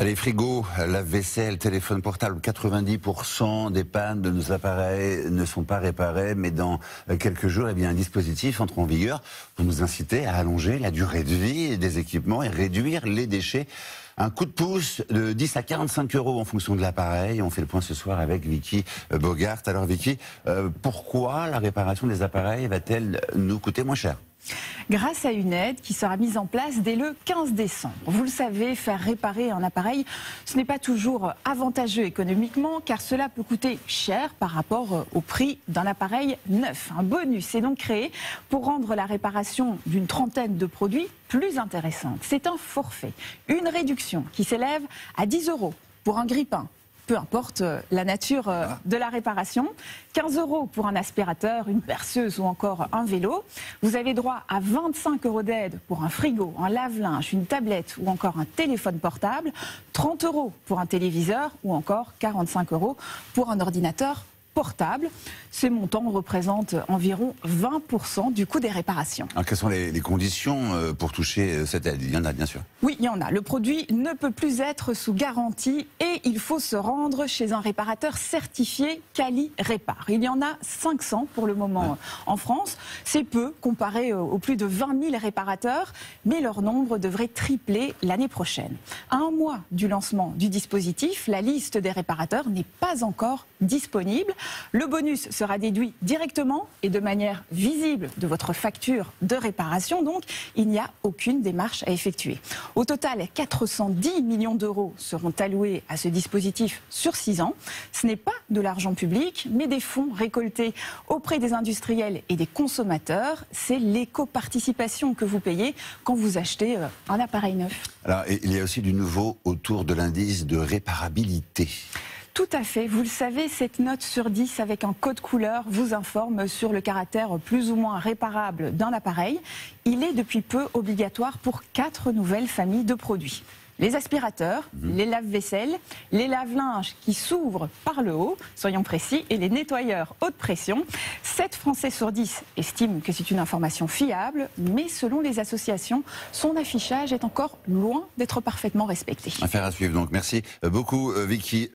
Allez, frigo, lave-vaisselle, téléphone portable, 90% des pannes de nos appareils ne sont pas réparées, mais dans quelques jours, eh bien, un dispositif entre en vigueur pour nous inciter à allonger la durée de vie des équipements et réduire les déchets. Un coup de pouce de 10 à 45 € en fonction de l'appareil. On fait le point ce soir avec Vicky Bogart. Alors Vicky, pourquoi la réparation des appareils va-t-elle nous coûter moins cher ? Grâce à une aide qui sera mise en place dès le 15 décembre. Vous le savez, faire réparer un appareil, ce n'est pas toujours avantageux économiquement, car cela peut coûter cher par rapport au prix d'un appareil neuf. Un bonus est donc créé pour rendre la réparation d'une trentaine de produits plus intéressante. C'est un forfait, une réduction qui s'élève à 10 € pour un grille-pain. Peu importe la nature de la réparation, 15 € pour un aspirateur, une perceuse ou encore un vélo. Vous avez droit à 25 € d'aide pour un frigo, un lave-linge, une tablette ou encore un téléphone portable, 30 € pour un téléviseur ou encore 45 € pour un ordinateur portable. Ces montants représentent environ 20% du coût des réparations. Alors, quelles sont les conditions pour toucher cette aide ? Il y en a bien sûr. Oui, il y en a. Le produit ne peut plus être sous garantie et il faut se rendre chez un réparateur certifié Quali Répar. Il y en a 500 pour le moment en France. C'est peu comparé aux plus de 20 000 réparateurs, mais leur nombre devrait tripler l'année prochaine. À un mois du lancement du dispositif, la liste des réparateurs n'est pas encore disponible. Le bonus sera déduit directement et de manière visible de votre facture de réparation, donc il n'y a aucune démarche à effectuer. Au total, 410 millions d'euros seront alloués à ce dispositif sur 6 ans. Ce n'est pas de l'argent public, mais des fonds récoltés auprès des industriels et des consommateurs. C'est l'éco-participation que vous payez quand vous achetez un appareil neuf. Alors, il y a aussi du nouveau autour de l'indice de réparabilité. Tout à fait. Vous le savez, cette note sur 10 avec un code couleur vous informe sur le caractère plus ou moins réparable d'un appareil. Il est depuis peu obligatoire pour 4 nouvelles familles de produits. Les aspirateurs, les lave-vaisselle, les lave-linges qui s'ouvrent par le haut, soyons précis, et les nettoyeurs haute pression. 7 Français sur 10 estiment que c'est une information fiable, mais selon les associations, son affichage est encore loin d'être parfaitement respecté. Affaire à suivre donc. Merci beaucoup Vicky.